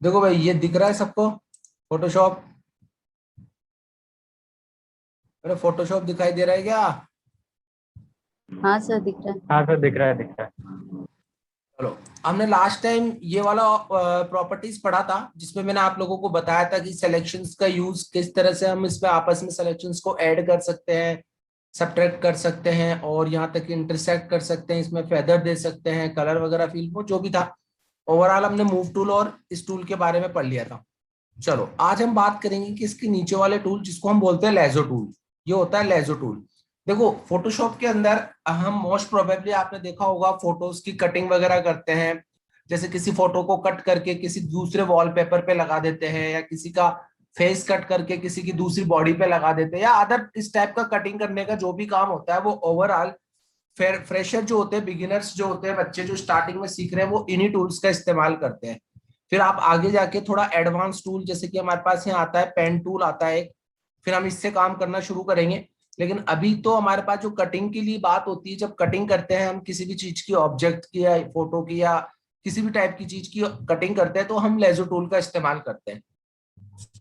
देखो भाई, ये दिख रहा है सबको फोटोशॉप? अरे फोटोशॉप दिखाई दे रहा है क्या? हाँ सर, दिख रहा है। हाँ सर, दिख रहा है, दिख रहा है। चलो, हमने लास्ट टाइम ये वाला प्रॉपर्टीज पढ़ा था जिसमें मैंने आप लोगों को बताया था कि सिलेक्शंस का यूज किस तरह से हम इसमें आपस में सिलेक्शंस को ऐड कर सकते हैं, सब्ट्रैक्ट कर सकते हैं और यहाँ तक इंटरसेक्ट कर सकते हैं, इसमें फेदर दे सकते हैं, कलर वगैरह फील वो जो भी था। ओवरऑल हमने मूव टूल और इस टूल के बारे में पढ़ लिया था। चलो, आज हम बात करेंगे कि इसके नीचे वाले टूल जिसको हम बोलते हैं लेजो टूल। ये होता है लेजो टूल। देखो, फोटोशॉप के अंदर हम मोस्ट प्रोबेबली आपने देखा होगा फोटोज की कटिंग वगैरह करते हैं। जैसे किसी फोटो को कट करके किसी दूसरे वॉलपेपर पे लगा देते हैं, या किसी का फेस कट करके किसी की दूसरी बॉडी पे लगा देते हैं, या अदर इस टाइप का कटिंग करने का जो भी काम होता है वो ओवरऑल फ्रेशर जो होते हैं, बिगिनर्स जो होते हैं, बच्चे जो स्टार्टिंग में सीख रहे हैं, वो इन्हीं टूल्स का इस्तेमाल करते हैं। फिर आप आगे जाके थोड़ा एडवांस टूल, जैसे कि हमारे पास यहाँ आता है पेन टूल आता है एक, फिर हम इससे काम करना शुरू करेंगे। लेकिन अभी तो हमारे पास जो कटिंग के लिए बात होती है, जब कटिंग करते हैं हम किसी भी चीज की, ऑब्जेक्ट की या फोटो की या किसी भी टाइप की चीज की कटिंग करते हैं, तो हम लेजो टूल का इस्तेमाल करते हैं।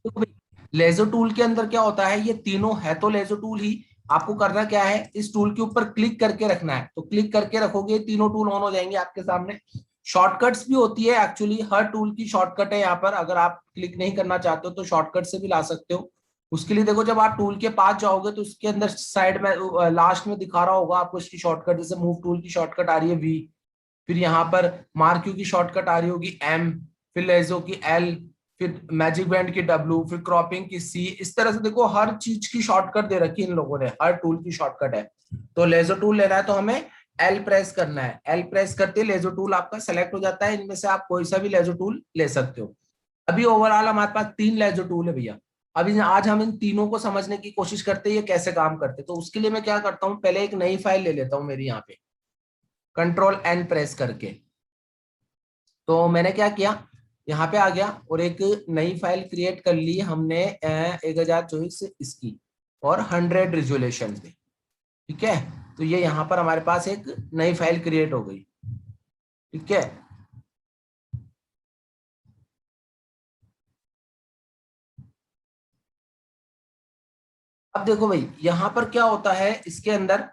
तो लेजो टूल के अंदर क्या होता है, ये तीनों है तो लेजो टूल ही। आपको करना क्या है, इस टूल के ऊपर क्लिक करके रखना है। तो क्लिक करके रखोगे, तीनों टूल ऑन हो जाएंगे आपके सामने। शॉर्टकट्स भी होती है, एक्चुअली हर टूल की शॉर्टकट है यहाँ पर। अगर आप क्लिक नहीं करना चाहते हो तो शॉर्टकट से भी ला सकते हो। उसके लिए देखो, जब आप टूल के पास जाओगे तो उसके अंदर साइड में लास्ट में दिखा रहा होगा आपको इसकी शॉर्टकट। जैसे मूव टूल की शॉर्टकट आ रही है वी, फिर यहाँ पर मार्क्यू की शॉर्टकट आ रही होगी एम, फिर लेजो की एल, फिर मैजिक बैंड की डब्ल्यू, फिर क्रॉपिंग की सी। इस तरह से देखो हर चीज की शॉर्टकट दे रखी है इन लोगों ने, हर टूल की शॉर्टकट है। तो लेजो टूल लेना है तो हमें एल प्रेस करना है। एल प्रेस करते लेजो टूल आपका सेलेक्ट हो जाता है। इनमें से आप कोई सा भी लेजो टूल ले सकते हो। अभी ओवरऑल हमारे पास 3 लेजो टूल है भैया। अभी आज हम इन तीनों को समझने की कोशिश करते हैं ये कैसे काम करते हैं। तो उसके लिए मैं क्या करता हूँ, पहले एक नई फाइल ले लेता हूँ मेरी यहाँ पे, कंट्रोल एन प्रेस करके। तो मैंने क्या किया, यहाँ पे आ गया और एक नई फाइल क्रिएट कर ली हमने 1024 इसकी और 100 रिजोल्यूशन पे। ठीक है, तो ये यहाँ पर हमारे पास एक नई फाइल क्रिएट हो गई। ठीक है, अब देखो भाई यहाँ पर क्या होता है, इसके अंदर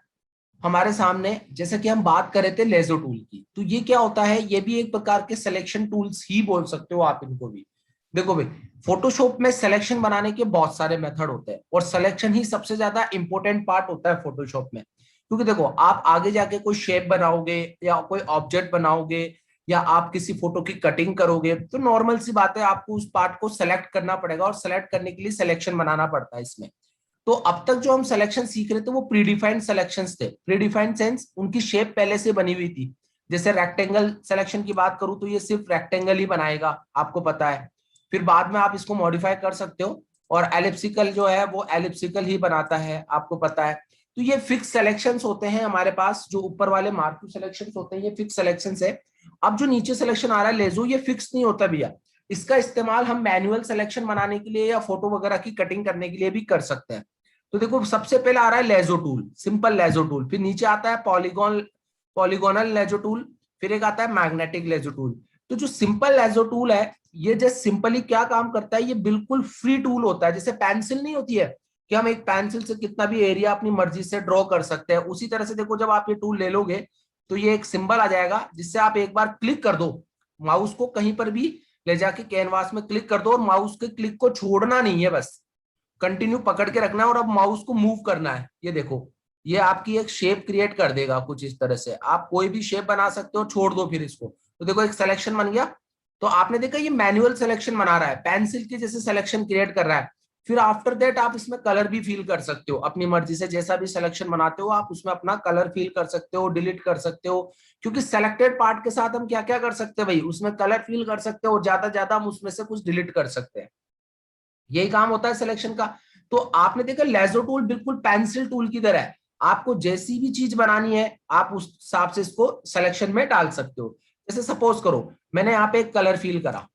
हमारे सामने जैसे कि हम बात कर रहे थे लेजो टूल की, तो ये क्या होता है, ये भी एक प्रकार के सिलेक्शन टूल्स ही बोल सकते हो आप इनको भी। देखो भाई, फोटोशॉप में सिलेक्शन बनाने के बहुत सारे मेथड होते हैं और सिलेक्शन ही सबसे ज्यादा इंपॉर्टेंट पार्ट होता है फोटोशॉप में। क्योंकि देखो, आप आगे जाके कोई शेप बनाओगे या कोई ऑब्जेक्ट बनाओगे या आप किसी फोटो की कटिंग करोगे, तो नॉर्मल सी बात है आपको उस पार्ट को सेलेक्ट करना पड़ेगा और सेलेक्ट करने के लिए सिलेक्शन बनाना पड़ता है इसमें। तो अब तक जो हम सिलेक्शन सीख रहे थे वो प्रीडिफाइंड सिलेक्शंस थे। प्रीडिफाइंड सेंस, उनकी शेप पहले से बनी हुई थी। जैसे रेक्टेंगल सिलेक्शन की बात करूं तो ये सिर्फ रेक्टेंगल ही बनाएगा, आपको पता है। फिर बाद में आप इसको मॉडिफाई कर सकते हो। और एलिप्सिकल जो है वो एलिप्सिकल ही बनाता है, आपको पता है। तो ये फिक्स सिलेक्शंस होते हैं हमारे पास। जो ऊपर वाले मार्क्यू सिलेक्शंस होते हैं ये फिक्स सिलेक्शंस है। अब जो नीचे सिलेक्शन आ रहा है लेजो, ये फिक्स नहीं होता भैया। इसका इस्तेमाल हम मैनुअल सिलेक्शन बनाने के लिए या फोटो वगैरह की कटिंग करने के लिए भी कर सकते हैं। तो देखो, सबसे पहले आ रहा है लेजो टूल, सिंपल लेजो टूल। फिर नीचे आता है पॉलीगोनल लेजो टूल। फिर एक आता है मैग्नेटिक लेजो टूल। तो जो सिंपल लेजो टूल है, ये जस्ट सिंपली क्या काम करता है, ये बिल्कुल फ्री टूल होता है। जैसे पेंसिल नहीं होती है कि हम एक पेंसिल से कितना भी एरिया अपनी मर्जी से ड्रॉ कर सकते हैं, उसी तरह से देखो जब आप ये टूल ले लोगे तो ये एक सिंबल आ जाएगा जिससे आप एक बार क्लिक कर दो, माउस को कहीं पर भी ले जाके कैनवास में क्लिक कर दो और माउस के क्लिक को छोड़ना नहीं है, बस कंटिन्यू पकड़ के रखना है और अब माउस को मूव करना है। ये देखो, ये आपकी एक शेप क्रिएट कर देगा कुछ इस तरह से। आप कोई भी शेप बना सकते हो, छोड़ दो फिर इसको। तो देखो एक सिलेक्शन बन गया। तो आपने देखा ये मैनुअल सिलेक्शन बना रहा है, पेंसिल के जैसे सिलेक्शन क्रिएट कर रहा है। फिर आफ्टर दैट आप इसमें कलर भी फील कर सकते हो अपनी मर्जी से। जैसा भी सिलेक्शन बनाते हो आप उसमें अपना कलर फील कर सकते हो, डिलीट कर सकते हो। क्योंकि सेलेक्टेड पार्ट के साथ हम क्या क्या कर सकते हैं भाई, उसमें कलर फील कर सकते हो, ज्यादा ज्यादा हम उसमें से कुछ डिलीट कर सकते हैं। यही काम होता है सिलेक्शन का। तो आपने देखा लेजो टूल बिल्कुल पेंसिल टूल की तरह है। आपको जैसी भी चीज बनानी है आप उस हिसाब से इसको सिलेक्शन में डाल सकते हो। जैसे सपोज करो मैंने यहाँ पे एक कलर फील करा,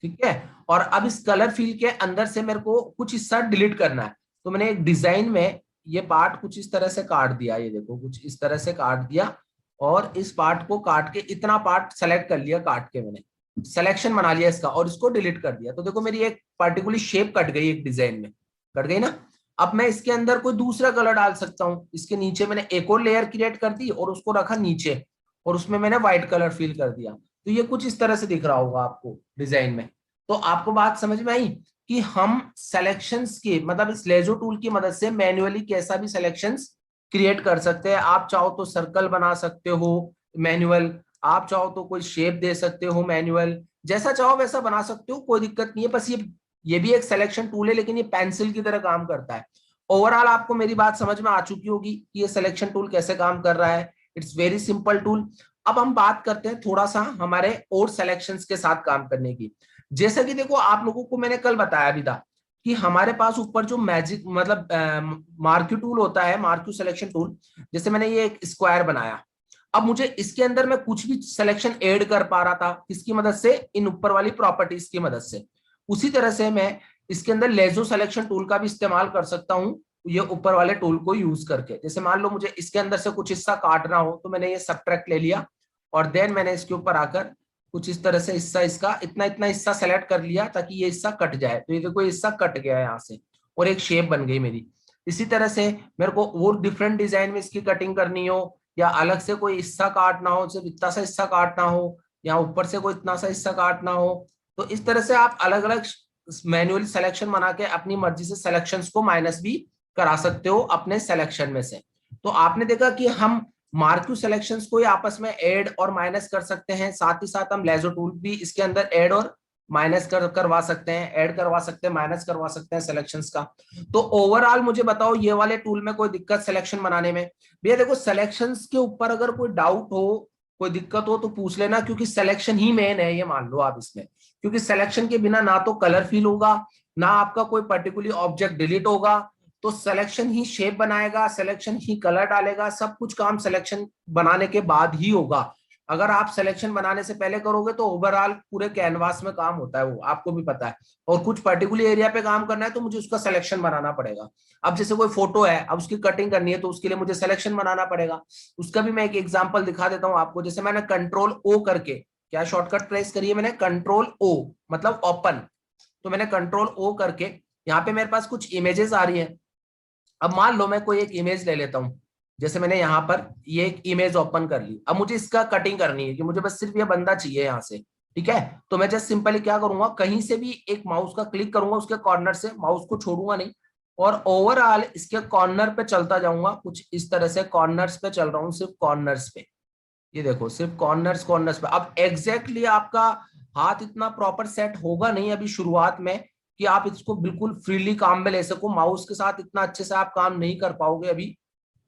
ठीक है, और अब इस कलर फील के अंदर से मेरे को कुछ हिस्सा डिलीट करना है। तो मैंने एक डिजाइन में ये पार्ट कुछ इस तरह से काट दिया, ये देखो कुछ इस तरह से काट दिया और इस पार्ट को काट के इतना पार्ट सेलेक्ट कर लिया काट के मैंने। सिलेक्शन बना लिया इसका और इसको डिलीट कर दिया, तो देखो मेरी एक पर्टिकुलर शेप कट गई, एक डिजाइन में कट गई ना। अब मैं इसके अंदर कोई दूसरा कलर डाल सकता हूँ, इसके नीचे मैंने एक और लेयर क्रिएट कर दी और उसको रखा नीचे और उसमें मैंने व्हाइट कलर फिल कर दिया, तो ये कुछ इस तरह से दिख रहा होगा आपको डिजाइन में। तो आपको बात समझ में आई कि हम सिलेक्शंस की मतलब इस लेजो टूल की मदद से मैन्युअली कैसा भी सिलेक्शंस क्रिएट कर सकते हैं। आप चाहो तो सर्कल बना सकते हो मैन्युअल, आप चाहो तो कोई शेप दे सकते हो मैन्युअल, जैसा चाहो वैसा बना सकते हो, कोई दिक्कत नहीं है। बस ये भी एक सिलेक्शन टूल है, लेकिन ये पेंसिल की तरह काम करता है। ओवरऑल आपको मेरी बात समझ में आ चुकी होगी कि ये सिलेक्शन टूल कैसे काम कर रहा है। It's very simple tool. अब हम बात करते हैं थोड़ा सा हमारे और सिलेक्शंस के साथ काम करने की। जैसा कि देखो आप लोगों को मैंने कल बताया भी था कि हमारे पास ऊपर जो मैजिक मतलब मार्क्यू टूल होता है, मार्क्यू सिलेक्शन टूल, जैसे मैंने ये एक स्क्वायर बनाया, अब मुझे इसके अंदर मैं कुछ भी सिलेक्शन ऐड कर पा रहा था किसकी मदद से, इन ऊपर वाली प्रॉपर्टीज की मदद से। उसी तरह से मैं इसके अंदर लेजो सिलेक्शन टूल का भी इस्तेमाल कर सकता हूं, ये ऊपर वाले टूल को यूज करके। जैसे मान लो मुझे इसके अंदर से कुछ हिस्सा काटना हो, तो मैंने ये सबट्रैक्ट ले लिया और देन मैंने इसके ऊपर आकर कुछ इस तरह से हिस्सा इसका इतना इतना हिस्सा सेलेक्ट कर लिया ताकि ये हिस्सा कट जाए। तो ये देखो हिस्सा कट गया यहाँ से और एक शेप बन गई मेरी। इसी तरह से मेरे को और डिफरेंट डिजाइन में इसकी कटिंग करनी हो या अलग से कोई हिस्सा काटना हो, सिर्फ इतना सा हिस्सा काटना हो या ऊपर से कोई इतना सा हिस्सा काटना हो, तो इस तरह से आप अलग अलग मैन्युअली सिलेक्शन बना के अपनी मर्जी से सिलेक्शंस को माइनस भी करा सकते हो अपने सिलेक्शन में से। तो आपने देखा कि हम मार्क्यू सिलेक्शंस को आपस में ऐड और माइनस कर सकते हैं, साथ ही साथ हम लेजो टूल भी इसके अंदर ऐड और माइनस करवा सकते हैं, ऐड करवा सकते हैं, माइनस करवा सकते हैं सिलेक्शंस का। तो ओवरऑल मुझे बताओ ये वाले टूल में कोई दिक्कत सिलेक्शन बनाने में? भैया देखो सिलेक्शंस के ऊपर अगर कोई डाउट हो, कोई दिक्कत हो तो पूछ लेना, क्योंकि सिलेक्शन ही मेन है, ये मान लो आप इसमें। क्योंकि सिलेक्शन के बिना ना तो कलर फिल होगा, ना आपका कोई पर्टिकुलर ऑब्जेक्ट डिलीट होगा। तो सिलेक्शन ही शेप बनाएगा, सिलेक्शन ही कलर डालेगा, सब कुछ काम सिलेक्शन बनाने के बाद ही होगा। अगर आप सिलेक्शन बनाने से पहले करोगे तो ओवरऑल पूरे कैनवास में काम होता है, वो आपको भी पता है। और कुछ पर्टिकुलर एरिया पे काम करना है तो मुझे उसका सिलेक्शन बनाना पड़ेगा। अब जैसे कोई फोटो है, अब उसकी कटिंग करनी है तो उसके लिए मुझे सिलेक्शन बनाना पड़ेगा। उसका भी मैं एक एग्जांपल दिखा देता हूं आपको। जैसे मैंने कंट्रोल ओ करके, क्या शॉर्टकट प्रेस करिए मैंने, कंट्रोल ओ मतलब ओपन। तो मैंने कंट्रोल ओ करके यहाँ पे मेरे पास कुछ इमेजेस आ रही है। अब मान लो मैं कोई एक इमेज ले लेता हूं, जैसे मैंने यहाँ पर ये एक इमेज ओपन कर ली। अब मुझे इसका कटिंग करनी है कि मुझे बस सिर्फ ये बंदा चाहिए यहाँ से, ठीक है। तो मैं जस्ट सिंपली क्या करूंगा, कहीं से भी एक माउस का क्लिक करूंगा, उसके कॉर्नर से, माउस को छोड़ूंगा नहीं और ओवरऑल इसके कॉर्नर पे चलता जाऊंगा। कुछ इस तरह से कॉर्नर्स पे चल रहा हूँ, सिर्फ कॉर्नर्स पे। ये देखो सिर्फ कॉर्नर्स कॉर्नर्स पे। अब एग्जैक्टली आपका हाथ इतना प्रॉपर सेट होगा नहीं अभी शुरुआत में कि आप इसको बिल्कुल फ्रीली काम में ले सको। माउस के साथ इतना अच्छे से आप काम नहीं कर पाओगे अभी,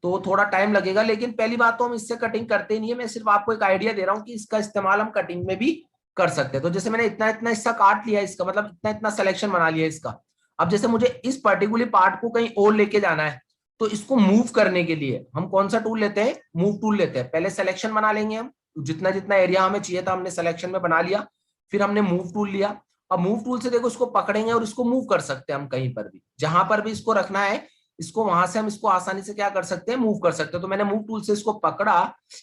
तो थोड़ा टाइम लगेगा। लेकिन पहली बात तो हम इससे कटिंग करते नहीं है, मैं सिर्फ आपको एक आइडिया दे रहा हूँ कि इसका इस्तेमाल हम कटिंग में भी कर सकते हैं। तो जैसे मैंने इतना इतना हिस्सा काट लिया इसका, मतलब इतना इतना सिलेक्शन बना लिया इसका। अब जैसे मुझे इस पर्टिकुलर पार्ट को कहीं और लेके जाना है, तो इसको मूव करने के लिए हम कौन सा टूल लेते हैं, मूव टूल लेते हैं। पहले सिलेक्शन बना लेंगे हम, जितना जितना एरिया हमें चाहिए था हमने सिलेक्शन में बना लिया, फिर हमने मूव टूल लिया। अब मूव टूल से देखो इसको पकड़ेंगे और इसको मूव कर सकते हैं हम कहीं पर भी, जहां पर भी इसको रखना है, इसको वहां से हम इसको आसानी से क्या कर सकते हैं, मूव कर सकते हैं। तो मैंने मूव टूल से इसको पकड़ा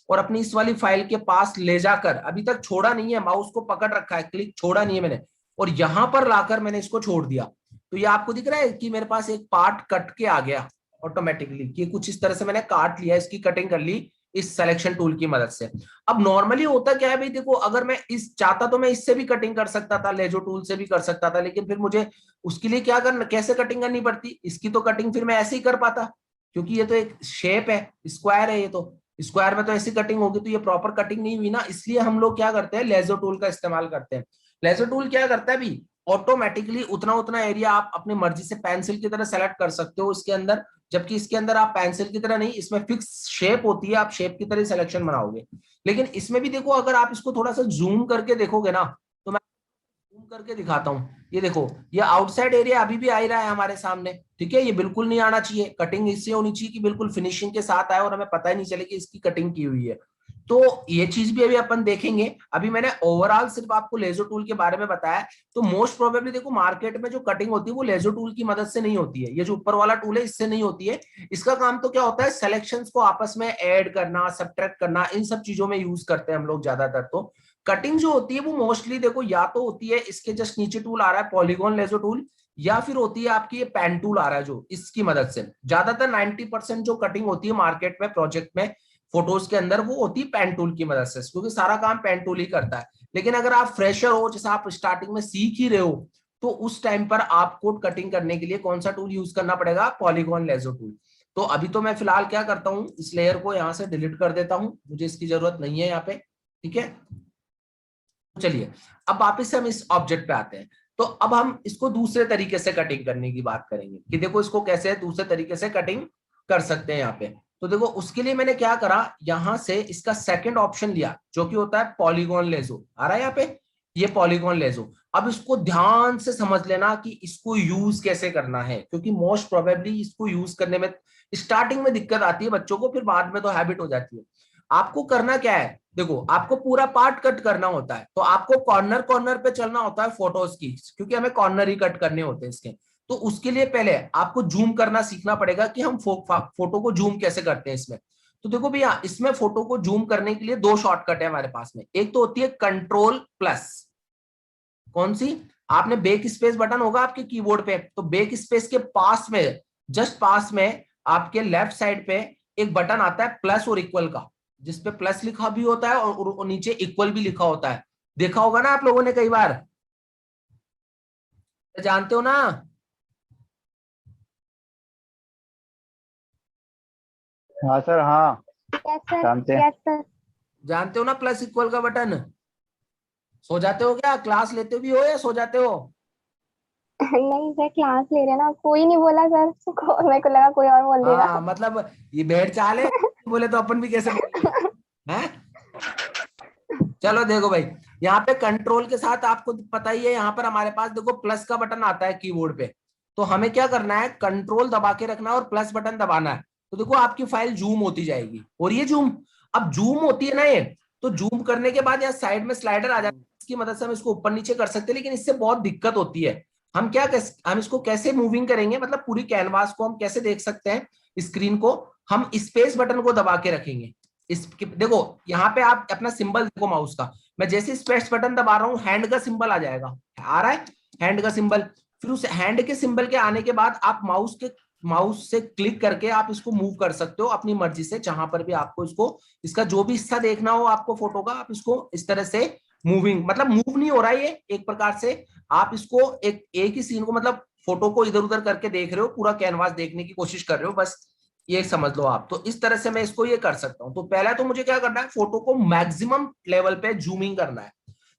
और अपनी इस वाली फाइल के पास ले जाकर, अभी तक छोड़ा नहीं है, माउस को पकड़ रखा है, क्लिक छोड़ा नहीं है मैंने, और यहां पर लाकर मैंने इसको छोड़ दिया। तो ये आपको दिख रहा है कि मेरे पास एक पार्ट कट के आ गया ऑटोमेटिकली, कि कुछ इस तरह से मैंने काट लिया, इसकी कटिंग कर ली इस सिलेक्शन टूल की मदद से। अब नॉर्मली होता क्या है भाई, देखो अगर मैं इस चाहता तो मैं इससे भी कटिंग कर सकता था, लेजो टूल से भी कर सकता था, लेकिन फिर मुझे उसके लिए क्या करना, कैसे कटिंग करनी पड़ती, इसकी तो कटिंग फिर मैं ऐसे ही कर पाता, क्योंकि ये तो एक शेप है, स्क्वायर है, ये तो स्क्वायर में तो ऐसी कटिंग होगी, तो ये प्रॉपर कटिंग नहीं हुई ना। इसलिए हम लोग क्या करते हैं, लेजो टूल का इस्तेमाल करते हैं। लेजो टूल क्या करता है भी, ऑटोमेटिकली उतना उतना एरिया आप अपनी मर्जी से पेंसिल की तरह सेलेक्ट कर सकते हो इसके अंदर, जबकि इसके अंदर आप पेंसिल की तरह नहीं, इसमें फिक्स शेप होती है, आप शेप की तरह सिलेक्शन बनाओगे। लेकिन इसमें भी देखो, अगर आप इसको थोड़ा सा जूम करके देखोगे ना, तो मैं जूम करके दिखाता हूँ। ये देखो, ये आउटसाइड एरिया अभी भी आ ही रहा है हमारे सामने, ठीक है। ये बिल्कुल नहीं आना चाहिए, कटिंग इससे होनी चाहिए कि बिल्कुल फिनिशिंग के साथ आए और हमें पता ही नहीं चले कि इसकी कटिंग की हुई है। तो ये चीज भी अभी अपन देखेंगे। अभी मैंने ओवरऑल सिर्फ आपको लेजो टूल के बारे में बताया। तो मोस्ट प्रोबेबली देखो, मार्केट में जो कटिंग होती है वो लेजो टूल की मदद से नहीं होती है, ये जो ऊपर वाला टूल है इससे नहीं होती है। इसका काम तो क्या होता है, सिलेक्शंस को आपस में ऐड करना, सब्ट्रैक्ट करना, इन सब चीजों में यूज करते हैं हम लोग ज्यादातर। तो कटिंग जो होती है वो मोस्टली देखो या तो होती है, इसके जस्ट नीचे टूल आ रहा है पॉलीगॉन लेजो टूल, या फिर होती है आपकी ये पेन टूल आ रहा है जो इसकी मदद से। ज्यादातर 90% जो कटिंग होती है मार्केट में प्रोजेक्ट में फोटोज के अंदर वो होती है पेन टूल की मदद से, क्योंकि सारा काम पेन टूल ही करता है। लेकिन अगर आप फ्रेशर हो, जैसे आप स्टार्टिंग में सीख ही रहे हो, तो उस टाइम पर आपको कटिंग करने के लिए कौन सा टूल यूज करना पड़ेगा? Polygon lasso tool. तो अभी तो मैं फिलहाल क्या करता हूँ, इस लेयर को यहाँ से डिलीट कर देता हूँ, मुझे इसकी जरूरत नहीं है यहाँ पे। ठीक है, चलिए अब वापस से हम इस ऑब्जेक्ट पे आते हैं। तो अब हम इसको दूसरे तरीके से कटिंग करने की बात करेंगे कि देखो इसको कैसे दूसरे तरीके से कटिंग कर सकते हैं यहाँ पे। तो देखो उसके लिए मैंने क्या करा, यहां से इसका सेकंड ऑप्शन लिया जो कि होता है पॉलीगॉन लेजो, आ रहा है यहाँ पे, ये पॉलीगॉन लेजो। अब इसको ध्यान से समझ लेना कि इसको यूज कैसे करना है, क्योंकि मोस्ट प्रोबेबली इसको यूज करने में स्टार्टिंग में दिक्कत आती है बच्चों को, फिर बाद में तो हैबिट हो जाती है। आपको करना क्या है, देखो आपको पूरा पार्ट कट करना होता है, तो आपको कॉर्नर कॉर्नर पे चलना होता है फोटोज की, क्योंकि हमें कॉर्नर ही कट करने होते हैं इसके। तो उसके लिए पहले आपको जूम करना सीखना पड़ेगा कि हम फोटो को जूम कैसे करते हैं इसमें। तो देखो भैया, इसमें फोटो को जूम करने के लिए दो शॉर्टकट है हमारे पास में। एक तो होती है कंट्रोल प्लस, कौन सी? आपने बैक स्पेस बटन होगा आपके कीबोर्ड पे, तो बैक स्पेस के पास में, जस्ट पास में आपके लेफ्ट साइड पे एक बटन आता है प्लस और इक्वल का, जिसपे प्लस लिखा भी होता है और नीचे इक्वल भी लिखा होता है। देखा होगा ना आप लोगों ने कई बार, जानते हो ना? हाँ सर, हाँ यस सर, जानते हैं। Yes sir. जानते हो ना प्लस इक्वल का बटन? सो जाते हो क्या? क्लास लेते भी हो या सो जाते हो? नहीं सर, क्लास ले रहे हैं ना, कोई नहीं बोला सर मेरे को लगा कोई और बोल देगा। हाँ मतलब ये भेड़ चाल है, बोले तो अपन भी कैसे बोलेंगे हैं? चलो देखो भाई, यहाँ पे कंट्रोल के साथ आपको पता ही है, यहाँ पर हमारे पास देखो प्लस का बटन आता है कीबोर्ड पे। तो हमें क्या करना है, कंट्रोल दबा के रखना है और प्लस बटन दबाना है। तो देखो आपकी फाइल जूम होती जाएगी, और ये जूम, अब जूम होती है ना ये, तो जूम करने के बाद यहाँ साइड में स्लाइडर आ जाता है, इसकी मदद से हम इसको ऊपर नीचे कर सकते हैं। लेकिन इससे बहुत दिक्कत होती है। हम इसको कैसे मूविंग करेंगे, मतलब पूरी कैनवास को हम कैसे देख सकते हैं स्क्रीन को? हम स्पेस बटन को दबा के रखेंगे। इस देखो यहाँ पे आप अपना सिंबल देखो माउस का, मैं जैसे स्पेस बटन दबा रहा हूँ हैंड का सिंबल आ जाएगा, आ रहा है हैंड का सिंबल। फिर उस हैंड के सिंबल के आने के बाद आप माउस से क्लिक करके आप इसको मूव कर सकते हो अपनी मर्जी से, जहां पर भी आपको इसको, इसका जो भी हिस्सा देखना हो आपको फोटो का, आप इसको इस तरह से मूविंग, मतलब मूव नहीं हो रहा है ये एक प्रकार से, आप इसको एक ही सीन को, मतलब फोटो को इधर उधर करके देख रहे हो, पूरा कैनवास देखने की कोशिश कर रहे हो, बस ये समझ लो आप। तो इस तरह से मैं इसको ये कर सकता हूं। तो पहला तो मुझे क्या करना है, फोटो को मैक्सिमम लेवल पे जूमिंग करना है।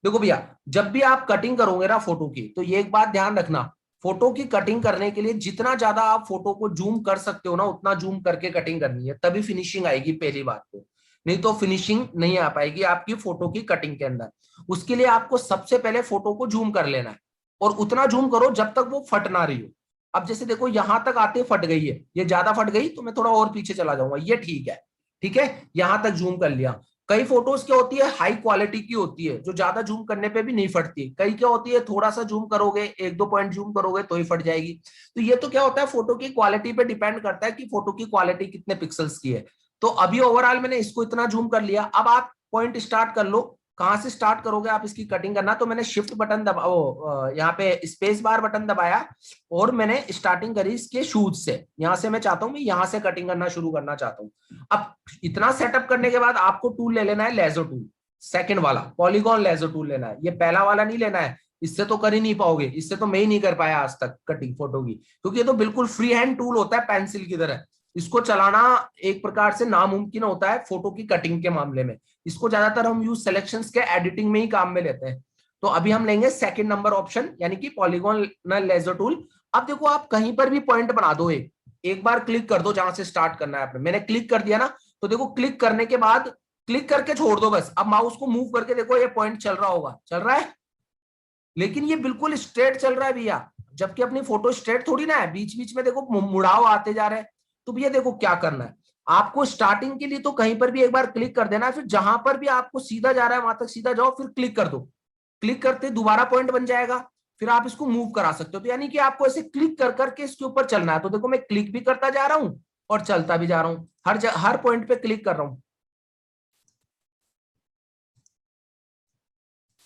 देखो भैया, जब भी आप कटिंग करोगे ना फोटो की, तो ये एक बात ध्यान रखना, फोटो की कटिंग करने के लिए जितना ज्यादा आप फोटो को जूम कर सकते हो ना, उतना जूम करके कटिंग करनी है, तभी फिनिशिंग आएगी पहली बात तो। नहीं तो फिनिशिंग नहीं आ पाएगी आपकी फोटो की कटिंग के अंदर। उसके लिए आपको सबसे पहले फोटो को जूम कर लेना है, और उतना जूम करो जब तक वो फट ना रही हो। अब जैसे देखो यहां तक आते फट गई है, ये ज्यादा फट गई तो मैं थोड़ा और पीछे चला जाऊंगा, ये ठीक है। ठीक है, यहां तक जूम कर लिया। कई फोटोज क्या होती है, हाई क्वालिटी की होती है, जो ज्यादा जूम करने पे भी नहीं फटती। कई क्या होती है, थोड़ा सा जूम करोगे, एक दो पॉइंट जूम करोगे तो ही फट जाएगी। तो ये तो क्या होता है, फोटो की क्वालिटी पे डिपेंड करता है कि फोटो की क्वालिटी कितने पिक्सल्स की है। तो अभी ओवरऑल मैंने इसको इतना जूम कर लिया। अब आप पॉइंट स्टार्ट कर लो, कहां से स्टार्ट करोगे आप इसकी कटिंग करना? तो मैंने शिफ्ट बटन दबा, यहाँ पे स्पेस बार बटन दबाया, और मैंने स्टार्टिंग करी इसके शूज से। यहां से मैं चाहता हूं, मैं यहां से कटिंग करना शुरू करना चाहता हूं। अब इतना सेटअप करने के बाद आपको टूल ले लेना है लेजर टूल, सेकंड वाला पॉलीगॉन लेजर टूल लेना है, ये पहला वाला नहीं लेना है, इससे तो कर ही नहीं पाओगे, इससे तो मैं ही नहीं कर पाया आज तक कटिंग फोटो की, क्योंकि ये तो बिल्कुल फ्री हैंड टूल होता है पेंसिल की तरह। इसको चलाना एक प्रकार से नामुमकिन होता है फोटो की कटिंग के मामले में। इसको ज्यादातर हम यूज सिलेक्शंस के एडिटिंग में ही काम में लेते हैं। तो अभी हम लेंगे सेकंड नंबर ऑप्शन, यानी कि पॉलीगॉन लेजर टूल। अब देखो आप कहीं पर भी पॉइंट बना दो, एक बार क्लिक कर दो जहां से स्टार्ट करना है आपने, मैंने क्लिक कर दिया ना, तो देखो क्लिक करने के बाद क्लिक करके छोड़ दो बस। अब माउस को मूव करके देखो ये पॉइंट चल रहा होगा, चल रहा है, लेकिन ये बिल्कुल स्ट्रेट चल रहा है भैया, जबकि अपनी फोटो स्ट्रेट थोड़ी ना है, बीच बीच में देखो मुड़ाव आते जा रहे हैं। तो भैया देखो क्या करना है आपको, स्टार्टिंग के लिए तो कहीं पर भी एक बार क्लिक कर देना है, फिर जहां पर भी आपको सीधा जा रहा है वहां तक सीधा जाओ, फिर क्लिक कर दो। क्लिक करते दोबारा पॉइंट बन जाएगा, फिर आप इसको मूव करा सकते हो। तो यानी कि आपको ऐसे क्लिक कर करके इसके ऊपर चलना है। तो देखो मैं क्लिक भी करता जा रहा हूं और चलता भी जा रहा हूं, हर पॉइंट पे क्लिक कर रहा हूं।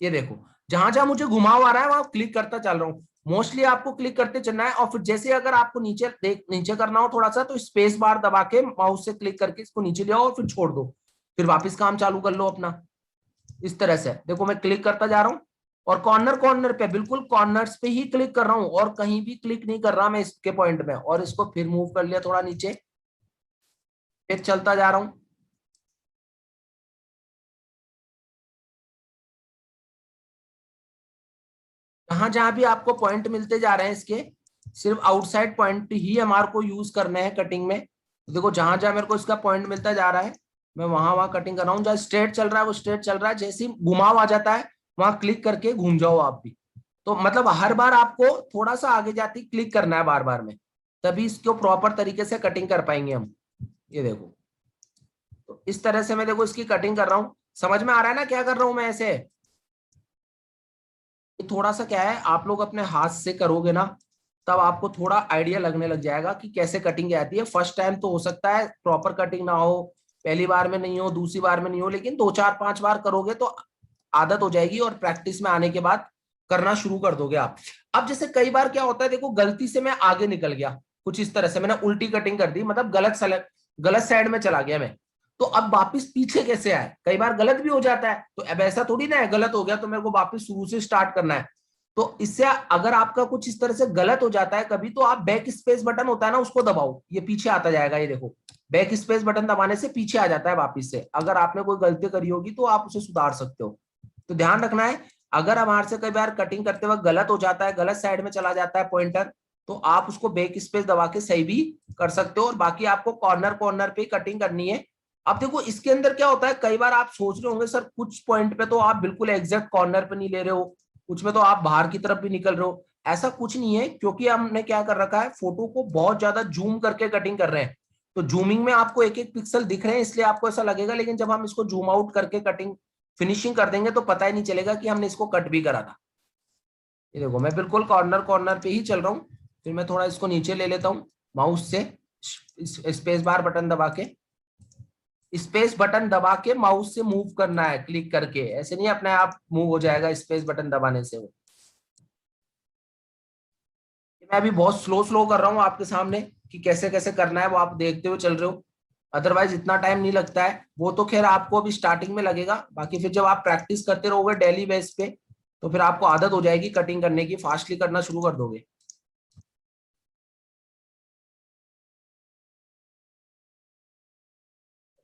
ये देखो जहां जहां मुझे घुमाव आ रहा है वहां क्लिक करता चल रहा हूँ। मोस्टली आपको क्लिक करते चलना है, और फिर जैसे अगर आपको नीचे करना हो थोड़ा सा, तो स्पेस बार दबा के माउस से क्लिक करके इसको नीचे ले आओ और फिर छोड़ दो, फिर वापस काम चालू कर लो अपना। इस तरह से देखो मैं क्लिक करता जा रहा हूँ, और कॉर्नर कॉर्नर पे बिल्कुल कॉर्नर्स पे ही क्लिक कर रहा हूँ, और कहीं भी क्लिक नहीं कर रहा मैं इसके पॉइंट में। और इसको फिर मूव कर लिया थोड़ा नीचे, फिर चलता जा रहा हूँ। जहां जहां भी आपको पॉइंट मिलते जा रहे हैं इसके, सिर्फ आउटसाइड पॉइंट ही हमारे को यूज करने हैं कटिंग में। तो देखो जहां जहां मेरे को इसका पॉइंट मिलता जा रहा है मैं वहां वहां कटिंग कर रहा हूँ। जहां स्ट्रेट चल रहा है वो स्ट्रेट चल रहा है, जैसे ही घुमाव आ जाता है वहां क्लिक करके घूम जाओ आप भी। तो मतलब हर बार आपको थोड़ा सा आगे जाती क्लिक करना है बार बार में, तभी इसको प्रॉपर तरीके से कटिंग कर पाएंगे हम। ये देखो तो इस तरह से मैं देखो इसकी कटिंग कर रहा हूँ। समझ में आ रहा है ना क्या कर रहा हूं मैं ऐसे? थोड़ा सा क्या है, आप लोग अपने हाथ से करोगे ना तब आपको थोड़ा आइडिया लगने लग जाएगा कि कैसे कटिंग आती है। फर्स्ट टाइम तो हो सकता है प्रॉपर कटिंग ना हो, पहली बार में नहीं हो, दूसरी बार में नहीं हो, लेकिन 2 4 5 बार करोगे तो आदत हो जाएगी, और प्रैक्टिस में आने के बाद करना शुरू कर दोगे आप। अब जैसे कई बार क्या होता है, देखो गलती से मैं आगे निकल गया कुछ इस तरह से, मैंने उल्टी कटिंग कर दी, मतलब गलत साइड में चला गया मैं। तो अब वापिस पीछे कैसे आए, कई बार गलत भी हो जाता है, तो अब ऐसा थोड़ी ना है गलत हो गया तो मेरे को वापिस शुरू से स्टार्ट करना है। तो इससे अगर आपका कुछ इस तरह से गलत हो जाता है कभी, तो आप बैक स्पेस बटन होता है ना उसको दबाओ, ये पीछे आता जाएगा। ये देखो बैक स्पेस बटन दबाने से पीछे आ जाता है वापिस से। अगर आपने कोई गलती करी होगी तो आप उसे सुधार सकते हो। तो ध्यान रखना है, अगर हमारे से कई बार कटिंग करते वक्त गलत हो जाता है, गलत साइड में चला जाता है पॉइंटर, तो आप उसको बैक स्पेस दबा के सही भी कर सकते हो। और बाकी आपको कॉर्नर कॉर्नर पे कटिंग करनी है। अब देखो इसके अंदर क्या होता है, कई बार आप सोच रहे होंगे सर कुछ पॉइंट पे तो आप बिल्कुल एग्जैक्ट कॉर्नर पे नहीं ले रहे हो, कुछ में तो आप बाहर की तरफ भी निकल रहे हो। ऐसा कुछ नहीं है, क्योंकि हमने क्या कर रखा है, फोटो को बहुत ज्यादा जूम करके कटिंग कर रहे हैं। तो जूमिंग में आपको एक एक पिक्सल दिख रहे हैं इसलिए आपको ऐसा लगेगा, लेकिन जब हम इसको जूम आउट करके कटिंग फिनिशिंग कर देंगे तो पता ही नहीं चलेगा कि हमने इसको कट भी करा था। ये देखो मैं बिल्कुल कॉर्नर कॉर्नर पे ही चल रहा हूँ। फिर मैं थोड़ा इसको नीचे ले लेता हूँ माउस से, स्पेस बार बटन दबा के, स्पेस बटन दबा के माउस से मूव करना है क्लिक करके, ऐसे नहीं अपने आप मूव हो जाएगा स्पेस बटन दबाने से वो। मैं अभी बहुत स्लो स्लो कर रहा हूँ आपके सामने कि कैसे कैसे करना है, वो आप देखते हुए चल रहे हो। अदरवाइज इतना टाइम नहीं लगता है, वो तो खैर आपको अभी स्टार्टिंग में लगेगा, बाकी फिर जब आप प्रैक्टिस करते रहोगे डेली बेस पे तो फिर आपको आदत हो जाएगी कटिंग करने की, फास्टली करना शुरू कर दोगे।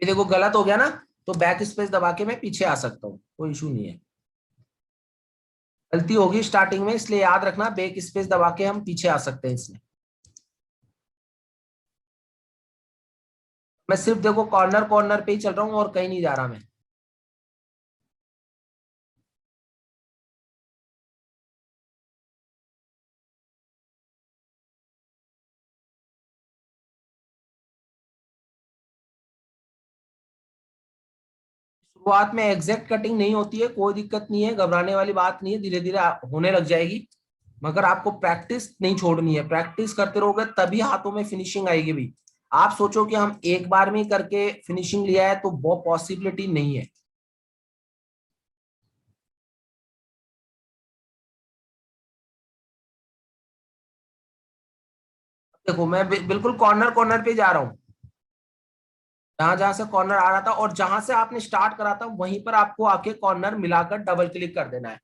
ये देखो गलत हो गया ना, तो बैक स्पेस दबा के मैं पीछे आ सकता हूँ, कोई इशू नहीं है। गलती होगी स्टार्टिंग में, इसलिए याद रखना बैक स्पेस दबा के हम पीछे आ सकते हैं इसमें। मैं सिर्फ देखो कॉर्नर कॉर्नर पे ही चल रहा हूँ और कहीं नहीं जा रहा मैं। शुरुआत में एग्जैक्ट कटिंग नहीं होती है, कोई दिक्कत नहीं है, घबराने वाली बात नहीं है, धीरे धीरे होने लग जाएगी। मगर आपको प्रैक्टिस नहीं छोड़नी है, प्रैक्टिस करते रहोगे तभी हाथों में फिनिशिंग आएगी भी। आप सोचो कि हम एक बार में करके फिनिशिंग लिया है, तो वो पॉसिबिलिटी नहीं है। देखो मैं बिल्कुल कॉर्नर कॉर्नर पे जा रहा हूँ, जहां जहां से कॉर्नर आ रहा था और जहां से आपने स्टार्ट करा था वहीं पर आपको आके कॉर्नर मिलाकर डबल क्लिक कर देना है।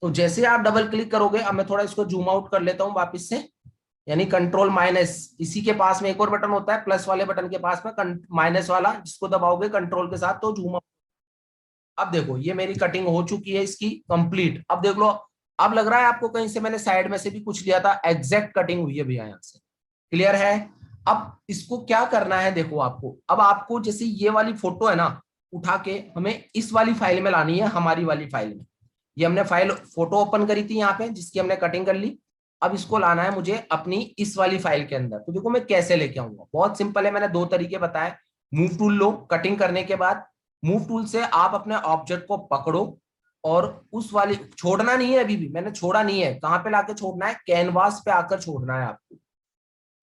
तो जैसे आप डबल क्लिक करोगे, अब मैं थोड़ा इसको जूम आउट कर लेता हूँ वापस से, यानी कंट्रोल माइनस, इसी के पास में एक और बटन होता है प्लस वाले बटन के पास में माइनस वाला, जिसको दबाओगे कंट्रोल के साथ तो जूम आउट। अब देखो ये मेरी कटिंग हो चुकी है इसकी कंप्लीट। अब देख लो, अब लग रहा है आपको कहीं से मैंने साइड में से भी कुछ लिया था, एग्जैक्ट कटिंग हुई है भैया यहाँ से। क्लियर है? अब इसको क्या करना है, देखो आपको, अब आपको जैसे ये वाली फोटो है ना, उठा के हमें इस वाली फाइल में लानी है, हमारी वाली फाइल में। ये हमने फाइल फोटो ओपन करी थी यहाँ पे जिसकी हमने कटिंग कर ली। अब इसको लाना है मुझे अपनी इस वाली फाइल के अंदर। तो देखो मैं कैसे लेके आऊंगा, बहुत सिंपल है, मैंने 2 तरीके बताए। मूव टूल लो, कटिंग करने के बाद मूव टूल से आप अपने ऑब्जेक्ट को पकड़ो और उस वाली, छोड़ना नहीं है, अभी भी मैंने छोड़ा नहीं है, कहां पे लाके छोड़ना है, कैनवास पे आकर छोड़ना है आपको।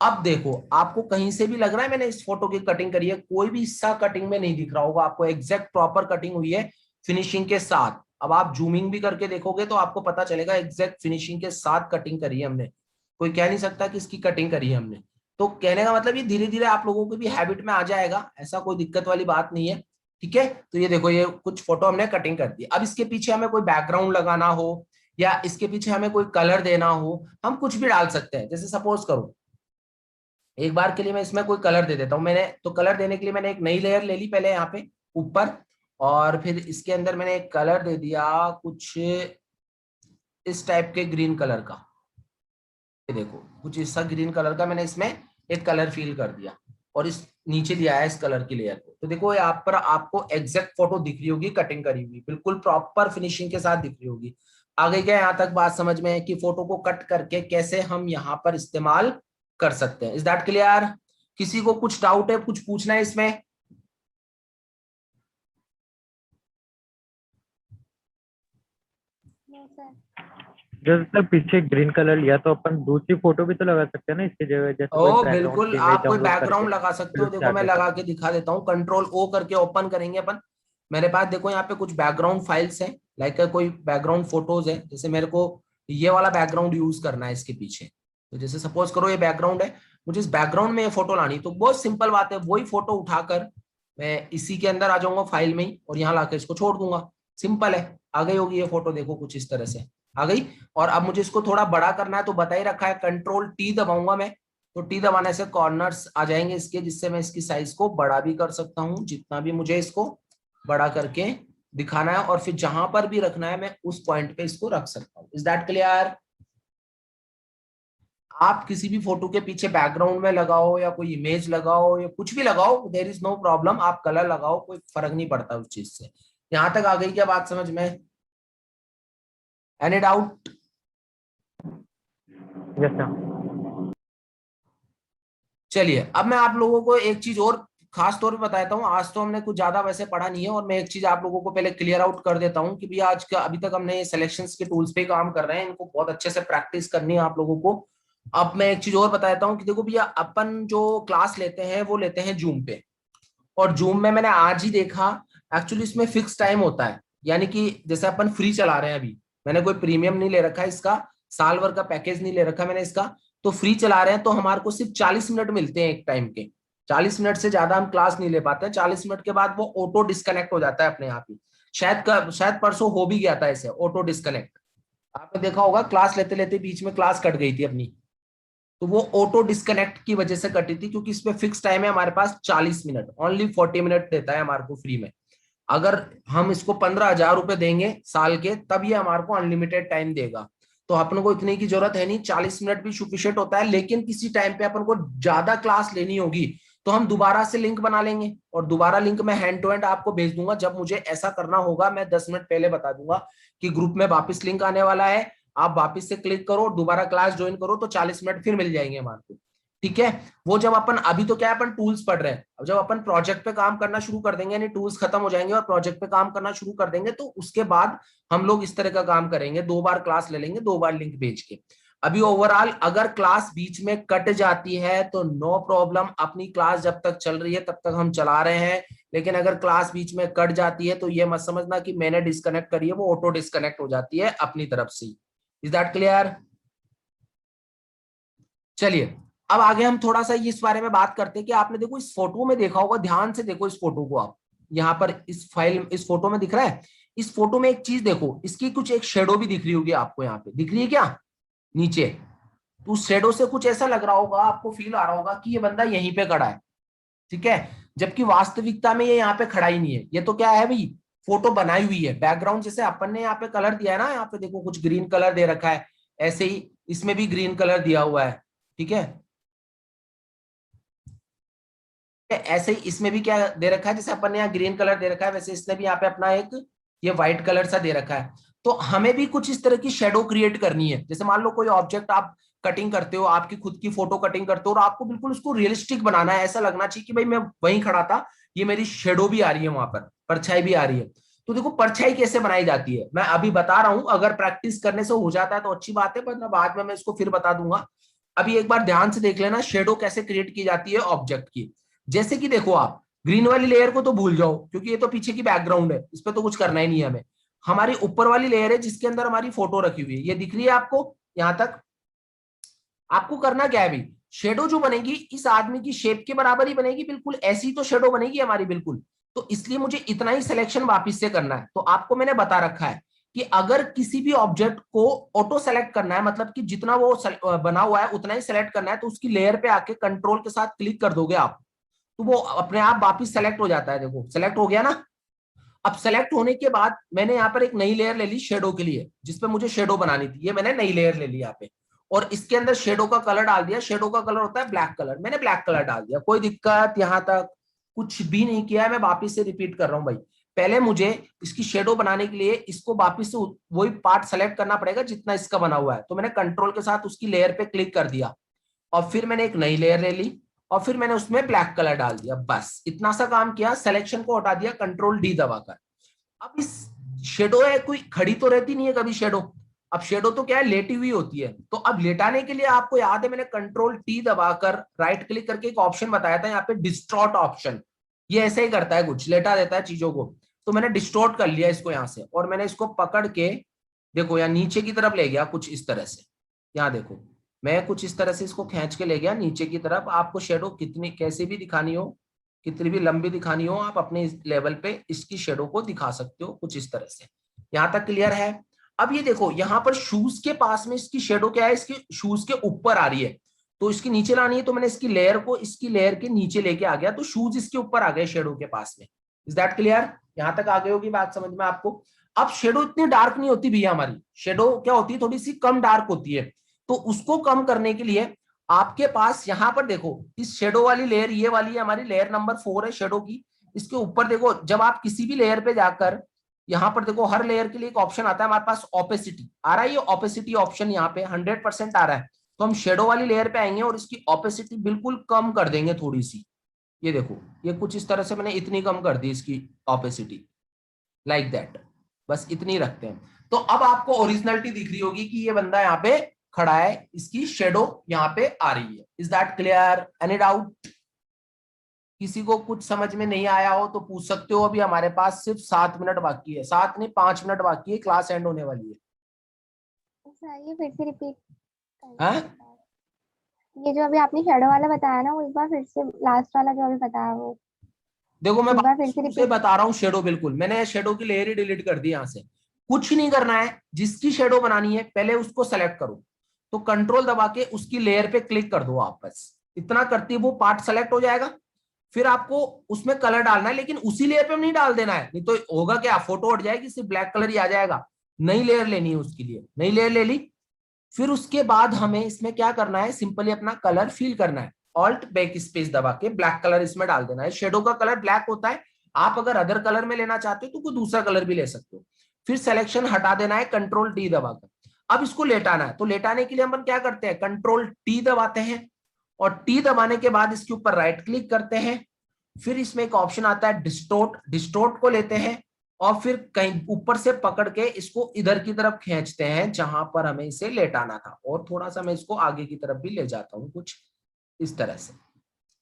अब देखो आपको कहीं से भी लग रहा है मैंने इस फोटो की कटिंग करी है, कोई भी हिस्सा कटिंग में नहीं दिख रहा होगा आपको, एग्जैक्ट प्रॉपर कटिंग हुई है फिनिशिंग के साथ। अब आप जूमिंग भी करके देखोगे तो आपको पता चलेगा एग्जैक्ट फिनिशिंग के साथ कटिंग करी है हमने, कोई कह नहीं सकता कि इसकी कटिंग करी है हमने। तो कहने का मतलब ये धीरे धीरे आप लोगों को भी हैबिट में आ जाएगा, ऐसा कोई दिक्कत वाली बात नहीं है। ठीक है, तो ये देखो ये कुछ फोटो हमने कटिंग कर दी। अब इसके पीछे हमें कोई बैकग्राउंड लगाना हो या इसके पीछे हमें कोई कलर देना हो, हम कुछ भी डाल सकते हैं। जैसे सपोज करो एक बार के लिए मैं इसमें कोई कलर दे देता हूं। मैंने तो कलर देने के लिए मैंने एक नई लेयर ले ली पहले यहाँ पे ऊपर, और फिर इसके अंदर मैंने एक कलर दे दिया कुछ इस टाइप के ग्रीन कलर का। ये देखो कुछ ऐसा ग्रीन कलर का मैंने इसमें एक कलर फिल कर दिया और इस नीचे दिया है इस कलर की लेयर को। तो देखो यहाँ पर आपको एग्जैक्ट फोटो दिख रही होगी कटिंग करी हुई, बिल्कुल प्रॉपर फिनिशिंग के साथ दिख रही होगी। आगे क्या यहाँ तक बात समझ में है कि फोटो को कट करके कैसे हम यहाँ पर इस्तेमाल कर सकते हैं। Is that clear? किसी को कुछ डाउट है, कुछ पूछना है इसमें? जैसे सर पीछे ग्रीन कलर लिया तो अपन दूसरी फोटो भी तो लगा सकते हैं ना इसकी जगह, जैसे कोई ओ background बिल्कुल, की image आप कोई download बैकग्राउंड करके लगा सकते हो। फिर देखो मैं उससे लगा आगे के दिखा देता हूँ, कंट्रोल ओ करके ओपन करेंगे अपन। मेरे पास देखो यहाँ पे कुछ बैकग्राउंड फाइल्स हैं, लाइक कोई बैकग्राउंड फोटोज है। जैसे मेरे को ये वाला बैकग्राउंड यूज करना है इसके पीछे, तो जैसे सपोज करो ये बैकग्राउंड है, मुझे इस बैकग्राउंड में ये फोटो लानी, तो बहुत सिंपल बात है, वही फोटो उठाकर मैं इसी के अंदर आ जाऊंगा फाइल में ही और यहाँ लाकर इसको छोड़ दूंगा। सिंपल है, आ गई होगी ये फोटो, देखो कुछ इस तरह से आ गई। और अब मुझे इसको थोड़ा बड़ा करना है तो बता ही रखा है, कंट्रोल टी दबाऊंगा मैं, तो टी दबाने से कॉर्नर्स आ जाएंगे इसके, जिससे मैं इसकी साइज को बड़ा भी कर सकता हूँ जितना भी मुझे इसको बड़ा करके दिखाना है, और फिर जहां पर भी रखना है मैं उस पॉइंट पे इसको रख सकता हूँ। Is that clear? आप किसी भी फोटो के पीछे बैकग्राउंड में लगाओ या कोई इमेज लगाओ या कुछ भी लगाओ, देयर इज नो प्रॉब्लम, आप कलर लगाओ, कोई फर्क नहीं पड़ता उस चीज से। यहां तक आ गई क्या बात समझ में? Any doubt? Yes sir. चलिए अब मैं आप लोगों को एक चीज और खास तौर पे बताता हूँ। आज तो हमने कुछ ज्यादा वैसे पढ़ा नहीं है, और मैं एक चीज आप लोगों को पहले क्लियर आउट कर देता हूँ कि भी आज का अभी तक हमने ये सिलेक्शंस के टूल्स पे काम कर रहे हैं, इनको बहुत अच्छे से प्रैक्टिस करनी है आप लोगों को। अब मैं एक चीज और बताता हूँ कि देखो भैया अपन जो क्लास लेते हैं वो लेते हैं जूम पे, और जूम में मैंने आज ही देखा एक्चुअली इसमें फिक्स टाइम होता है। यानी कि जैसे अपन फ्री चला रहे हैं अभी, मैंने कोई प्रीमियम नहीं ले रखा है इसका, साल भर का पैकेज नहीं ले रखा मैंने इसका, तो फ्री चला रहे हैं तो हमारे को सिर्फ 40 मिनट मिलते हैं एक टाइम के। 40 मिनट से ज्यादा हम क्लास नहीं ले पाते। 40 मिनट के बाद वो ऑटो डिस्कनेक्ट हो जाता है अपने आप ही। शायद परसों हो भी गया था ऐसे ऑटो डिस्कनेक्ट, आपने देखा होगा क्लास लेते लेते बीच में क्लास कट गई थी अपनी, तो वो ऑटो डिस्कनेक्ट की वजह से कटी थी, क्योंकि इसमें फिक्स टाइम है हमारे पास 40 मिनट, ओनली 40 मिनट देता है हमारे को फ्री में। अगर हम इसको 15,000 रुपए देंगे साल के तब ये हमारे को अनलिमिटेड टाइम देगा, तो अपन को इतने की जरूरत है नहीं, 40 मिनट भी सफिशिएंट होता है। लेकिन किसी टाइम पे अपन को ज्यादा क्लास लेनी होगी तो हम दोबारा से लिंक बना लेंगे, और दोबारा लिंक मैं हैंड टू हैंड आपको भेज दूंगा। जब मुझे ऐसा करना होगा मैं 10 मिनट पहले बता दूंगा कि ग्रुप में वापस लिंक आने वाला है, आप वापस से क्लिक करो और दोबारा क्लास ज्वाइन करो, तो 40 मिनट फिर मिल जाएंगे हमारे को। ठीक है, वो जब अपन अभी तो क्या है अपन टूल्स पढ़ रहे हैं, अब जब अपन प्रोजेक्ट पे काम करना शुरू कर देंगे, यानी टूल्स खत्म हो जाएंगे और प्रोजेक्ट पे काम करना शुरू कर देंगे, तो उसके बाद हम लोग इस तरह का काम करेंगे, 2 बार क्लास ले लेंगे, 2 बार लिंक भेज के। अभी ओवरऑल अगर क्लास बीच में कट जाती है तो नो प्रॉब्लम, अपनी क्लास जब तक चल रही है तब तक हम चला रहे हैं। लेकिन अगर क्लास बीच में कट जाती है तो ये मत समझना कि मैंने डिस्कनेक्ट करी है, वो ऑटो डिस्कनेक्ट हो जाती है अपनी तरफ से। Is that clear? चलिए अब आगे हम थोड़ा सा इस बारे में बात करते हैं कि आपने देखो इस फोटो में देखा होगा, ध्यान से देखो इस फोटो को आप, यहाँ पर इस फाइल इस फोटो में दिख रहा है। इस फोटो में एक चीज देखो, इसकी कुछ एक शेडो भी दिख रही होगी आपको, यहाँ पे दिख रही है क्या नीचे? तो उस शेडो से कुछ ऐसा लग रहा होगा, आपको फील आ रहा होगा कि ये बंदा यहीं पे खड़ा है। ठीक है, जबकि वास्तविकता में ये यहाँ पे खड़ा ही नहीं है। ये तो क्या है भाई, फोटो बनाई हुई है। बैकग्राउंड जैसे अपन ने यहाँ पे कलर दिया है ना, यहाँ पे देखो कुछ ग्रीन कलर दे रखा है, ऐसे ही इसमें भी ग्रीन कलर दिया हुआ है। ठीक है, ऐसे ही इसमें भी क्या दे रखा है, जैसे अपन ने यहाँ ग्रीन कलर दे रखा है वैसे इसने भी यहाँ पे अपना एक ये व्हाइट कलर सा दे रखा है। तो हमें भी कुछ इस तरह की शेडो क्रिएट करनी है। जैसे मान लो कोई ऑब्जेक्ट आप कटिंग करते हो, आपकी खुद की फोटो कटिंग करते हो, और आपको बिल्कुल उसको रियलिस्टिक बनाना है, ऐसा लगना चाहिए कि भाई मैं वहीं खड़ा था, ये मेरी शेडो भी आ रही है, वहां पर परछाई भी आ रही है। तो देखो परछाई कैसे बनाई जाती है मैं अभी बता रहा हूं, अगर प्रैक्टिस करने से हो जाता है तो अच्छी बात है, वरना बाद में मैं इसको फिर बता दूंगा। अभी एक बार ध्यान से देख लेना शेडो कैसे क्रिएट की जाती है ऑब्जेक्ट की। जैसे कि देखो आप ग्रीन वाली लेयर को तो भूल जाओ, क्योंकि ये तो पीछे की बैकग्राउंड है, इस पर तो कुछ करना ही नहीं है हमें। हमारी ऊपर वाली लेयर है जिसके अंदर हमारी फोटो रखी हुई है, ये दिख रही है आपको यहां तक। आपको करना क्या है भाई, शेडो जो बनेगी इस आदमी की शेप के बराबर ही बनेगी, बिल्कुल ऐसी तो शेडो बनेगी हमारी बिल्कुल। तो इसलिए मुझे इतना ही सिलेक्शन वापस से करना है। तो आपको मैंने बता रखा है कि अगर किसी भी ऑब्जेक्ट को ऑटो सेलेक्ट करना है, मतलब कि जितना वो बना हुआ है उतना ही सेलेक्ट करना है, तो उसकी लेयर पे आके कंट्रोल के साथ क्लिक कर दोगे आप, तो वो अपने आप वापिस सेलेक्ट हो जाता है। देखो सेलेक्ट हो गया ना। अब सेलेक्ट होने के बाद मैंने यहाँ पर एक नई लेयर ले ली शेडो के लिए, जिसपे मुझे शेडो बनानी थी, ये मैंने नई लेयर ले ली यहाँ पे, और इसके अंदर शेडो का कलर डाल दिया। शेडो का कलर होता है ब्लैक कलर, मैंने ब्लैक कलर डाल दिया, कोई दिक्कत यहां तक कुछ भी नहीं किया है। मैं वापिस से रिपीट कर रहा हूं भाई, पहले मुझे इसकी शेडो बनाने के लिए इसको वापिस से वही पार्ट सेलेक्ट करना पड़ेगा जितना इसका बना हुआ है। तो मैंने कंट्रोल के साथ उसकी लेयर पे क्लिक कर दिया, और फिर मैंने एक नई लेयर ले ली, और फिर मैंने उसमें ब्लैक कलर डाल दिया। बस इतना सा काम किया, सिलेक्शन को हटा दिया कंट्रोल डी दबाकर। अब इस शेडो है कोई खड़ी तो रहती नहीं है कभी शेडो, अब शेडो तो क्या है लेटी हुई होती है। तो अब लेटाने के लिए आपको याद है मैंने कंट्रोल टी दबाकर राइट क्लिक करके एक ऑप्शन बताया था यहाँ पे, डिस्टॉर्ट ऑप्शन। ये ऐसे ही करता है, कुछ लेटा देता है चीजों को। तो मैंने डिस्टॉर्ट कर लिया इसको यहाँ से, और मैंने इसको पकड़ के देखो यहाँ नीचे की तरफ ले गया कुछ इस तरह से। यहाँ देखो मैं कुछ इस तरह से इसको खींच के ले गया नीचे की तरफ। आपको शेडो कितनी कैसी भी दिखानी हो, कितनी भी लंबी दिखानी हो, आप अपने लेवल पे इसकी शेडो को दिखा सकते हो कुछ इस तरह से। यहां तक क्लियर है। अब ये देखो यहाँ पर शूज के पास में इसकी शेडो क्या है, इसके शूज के ऊपर आ रही है, तो इसकी नीचे लानी है। तो मैंने इसकी लेयर को इसकी लेयर के नीचे लेके आ गया, तो शूज इसके ऊपर आ गए शेडो के पास में। Is that clear? यहां तक आ गई होगी बात समझ में आपको। अब शेडो इतनी डार्क नहीं होती भैया, हमारी शेडो क्या होती है थोड़ी सी कम डार्क होती है। तो उसको कम करने के लिए आपके पास यहाँ पर देखो इस शेडो वाली लेयर, ये वाली हमारी लेयर नंबर 4 है शेडो की। इसके ऊपर देखो जब आप किसी भी लेयर पे जाकर यहाँ पर देखो हर लेयर के लिए एक ऑप्शन आता है हमारे पास, ऑपेसिटी आ रहा है। ये ऑपेसिटी ऑप्शन यहाँ पे 100% आ रहा है। तो हम शेडो वाली लेयर पे आएंगे और इसकी ऑपेसिटी बिल्कुल कम कर देंगे थोड़ी सी। ये देखो ये कुछ इस तरह से मैंने इतनी कम कर दी इसकी ऑपेसिटी, लाइक दैट, बस इतनी रखते हैं। तो अब आपको ओरिजिनलिटी दिख रही होगी कि ये बंदा यहाँ पे खड़ा है, इसकी शेडो यहाँ पे आ रही है। Is that clear? Any doubt? किसी को कुछ समझ में नहीं आया हो तो पूछ सकते हो। अभी हमारे पास सिर्फ 7 मिनट बाकी है, 7 नहीं 5 मिनट बाकी है, क्लास एंड होने वाली है। ये फिर से रिपीट हाँ? ये जो अभी आपने शेडो वाला बताया ना, वो एक बार फिर से लास्ट वाला जो अभी बताया वो देखो मैं एक बार फिर से से बता रहा हूँ शेडो, बिल्कुल मैंने शेडो की लेयर ही डिलीट कर दी यहाँ से। कुछ नहीं करना है, जिसकी शेडो बनानी है पहले उसको सेलेक्ट करो, तो कंट्रोल दबा के उसकी लेयर पे क्लिक कर दो आप, बस इतना करती है वो पार्ट सेलेक्ट हो जाएगा। फिर आपको उसमें कलर डालना है, लेकिन उसी लेयर पे नहीं डाल देना है, नहीं तो होगा क्या, फोटो हट जाएगी, सिर्फ ब्लैक कलर ही आ जाएगा। नई लेयर लेनी है उसके लिए, नई लेयर ले ली। फिर उसके बाद हमें इसमें क्या करना है, सिंपली अपना कलर फिल करना है, ऑल्ट बैक स्पेस दबा के ब्लैक कलर इसमें डाल देना है। शेडो का कलर ब्लैक होता है, आप अगर अदर कलर में लेना चाहते हो तो कोई दूसरा कलर भी ले सकते हो। फिर सिलेक्शन हटा देना है कंट्रोल टी दबाकर। अब इसको लेटाना है, तो लेटाने के लिए हम क्या करते हैं, कंट्रोल टी दबाते हैं, और टी दबाने के बाद इसके ऊपर राइट क्लिक करते हैं। फिर इसमें एक ऑप्शन आता है डिस्टोर्ट, डिस्टोर्ट को लेते हैं, और फिर कहीं ऊपर से पकड़ के इसको इधर की तरफ खींचते हैं जहां पर हमें इसे लेटाना था, और थोड़ा सा मैं इसको आगे की तरफ भी ले जाता हूं कुछ इस तरह से,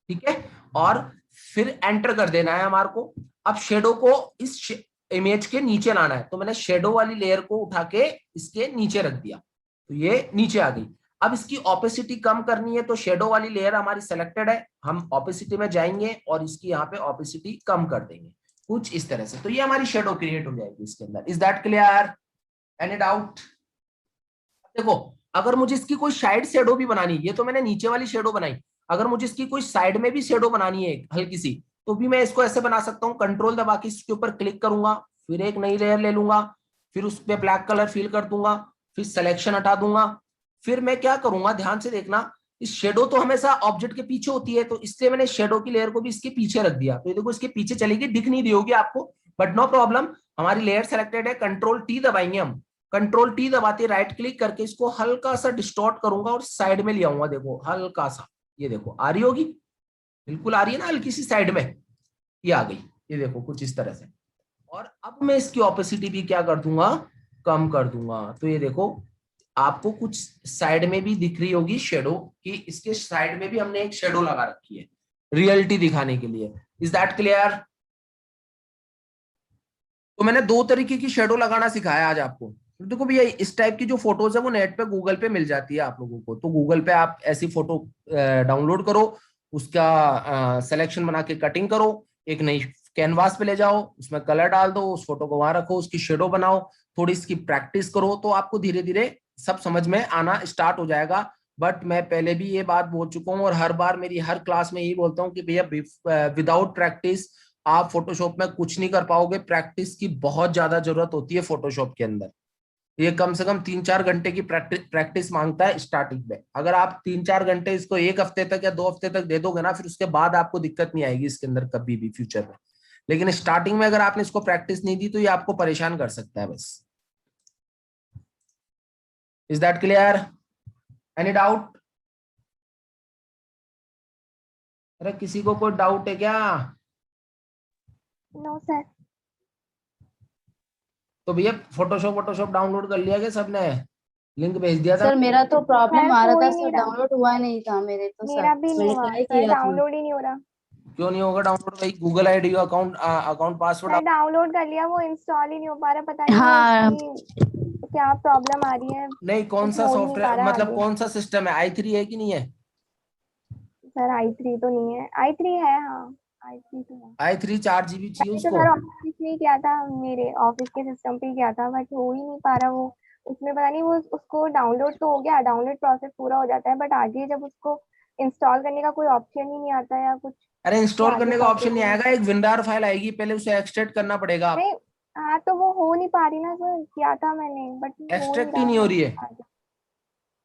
ठीक है। और फिर एंटर कर देना है हमारे को। अब शेडो को इस इमेज के नीचे लाना है, तो मैंने शेडो वाली लेयर को उठा के इसके नीचे रख दिया, तो ये नीचे आ गई। अब इसकी ऑपेसिटी कम करनी है, तो शेडो वाली लेयर हमारी सेलेक्टेड है, हम ऑपेसिटी में जाएंगे और इसकी यहाँ पे ऑपेसिटी कम कर देंगे कुछ इस तरह से। तो ये हमारी शेडो क्रिएट हो जाएगी इसके अंदर। Is that clear? Any doubt? देखो अगर मुझे इसकी कोई साइड शेडो भी बनानी, ये तो मैंने नीचे वाली शेडो बनाई, अगर मुझे इसकी कोई साइड में भी शेडो बनानी है हल्की सी, तो भी मैं इसको ऐसे बना सकता हूँ। कंट्रोल दबा के इसके ऊपर क्लिक करूंगा, फिर एक नई लेयर ले लूंगा, फिर उस पर ब्लैक कलर फिल कर दूंगा, फिर सिलेक्शन हटा दूंगा। फिर मैं क्या करूंगा, ध्यान से देखना, इस शेडो तो हमेशा ऑब्जेक्ट के पीछे होती है, तो इसलिए मैंने शेडो की लेयर को भी इसके पीछे रख दिया। तो ये देखो इसके पीछे चलेगी, दिख नहीं रही होगी आपको, बट नो प्रॉब्लम, हमारी लेयर सेलेक्टेड है। कंट्रोल टी दबाएंगे हम, कंट्रोल टी दबाते राइट क्लिक करके इसको हल्का सा डिस्टॉर्ट करूंगा और साइड में ले आऊंगा। देखो हल्का सा, ये देखो आ रही होगी, बिल्कुल आ रही है ना, हल्की सी साइड में ये आ गई, ये देखो कुछ इस तरह से। और अब मैं इसकी ऑपेसिटी भी क्या कर दूंगा, कम कर दूंगा। तो ये देखो आपको कुछ साइड में भी दिख रही होगी शेडो, कि इसके साइड में भी हमने एक शेडो लगा रखी है रियलिटी दिखाने के लिए। Is that clear? तो मैंने 2 तरीके की शेडो लगाना सिखाया आज आपको। तो देखो भैया इस टाइप की जो फोटोज है वो नेट पे गूगल पे मिल जाती है आप लोगों को। तो गूगल पे आप ऐसी फोटो डाउनलोड करो, उसका सिलेक्शन बना के कटिंग करो, एक नई कैनवास पे ले जाओ, उसमें कलर डाल दो, उस फोटो को वहां रखो, उसकी शेडो बनाओ, थोड़ी इसकी प्रैक्टिस करो, तो आपको धीरे धीरे सब समझ में आना स्टार्ट हो जाएगा। बट मैं पहले भी ये बात बोल चुका हूँ और हर बार मेरी हर क्लास में यही बोलता हूँ कि भैया विदाउट प्रैक्टिस आप फोटोशॉप में कुछ नहीं कर पाओगे। प्रैक्टिस की बहुत ज्यादा जरूरत होती है फोटोशॉप के अंदर। ये कम से कम 3-4 घंटे की प्रैक्टिस मांगता है स्टार्टिंग में। अगर आप 3-4 घंटे इसको 1 हफ्ते तक या 2 हफ्ते तक दे दोगे ना, फिर उसके बाद आपको दिक्कत नहीं आएगी इसके अंदर कभी भी फ्यूचर में। लेकिन स्टार्टिंग में अगर आपने इसको प्रैक्टिस नहीं दी तो ये आपको परेशान कर सकता है बस। Is that clear? Any doubt? अरे किसी को कोई डाउट है क्या? No sir. तो भैया फोटोशॉप डाउनलोड कर लिया क्या सबने? लिंक भेज दिया था? सर मेरा तो प्रॉब्लम सर आ रहा हो था ही नहीं सर, रहा। डाउनलोड हुआ नहीं था मेरे तो मेरा सर, भी नहीं मैंने हुआ ट्राई सर, किया था। डाउनलोड ही नहीं हो रहा। क्यों नहीं होगा डाउनलोड भाई? Google ID account password. Sir download कर लिया, वो इंस्टॉल ही नहीं हो पा रहा, पता नहीं वो हाँ उसकी क्या प्रॉब्लम आ रही है। नहीं, कौन कुछ सा हो ही नहीं पा सॉफ्टवेयर, रहा मतलब आगे। कौन सा सिस्टम है? i3 है कि नहीं है? सर i3 तो नहीं है, i3 है, हाँ i3 तो है। i3 4 GB चाहिए मैंने तो उसको। सर ऑफिस में ही किया था, मेरे ऑफिस के सिस्टम पे ही किया था, बट हो ही नहीं पा रहा वो। उसमें पता नहीं वो उसको डाउनलोड तो हो गया, डाउनलोड प्रोसेस पूरा हो जाता है, बट आगे जब उसको इंस्टॉल करने का कोई ऑप्शन ही नहीं आता या कुछ, अरे उसके इंस्टॉल आगे करने का ऑप्शन नहीं प्रोसेसिंग। आएगा, एक विंडार फाइल आएगी, पहले उसे एक्सट्रैक्ट करना पड़ेगा। नहीं, हाँ तो वो हो नहीं पा रही ना सर, किया था मैंने बट हो नहीं एक्सट्रैक्ट ही रहा नहीं हो है रही है। आगे।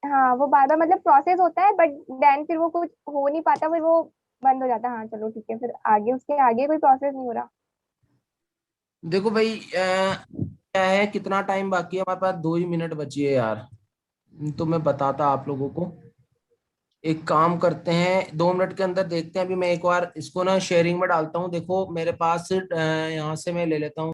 हाँ वो बार बार मतलब प्रोसेस होता है, बट देन फिर वो कुछ हो नहीं पाता, फिर वो बंद हो जाता है। हाँ चलो ठीक है, फिर आगे उसके आगे कोई प्रोसेस नहीं हो रहा। देखो भाई क्या है, कितना टाइम बाकी है हमारे पास? 2 ही मिनट बची है यार। तो मैं बताता आप लोगों को, एक काम करते हैं 2 मिनट के अंदर देखते हैं। अभी मैं एक बार इसको ना शेयरिंग में डालता हूँ। देखो मेरे पास यहाँ से मैं ले लेता हूँ।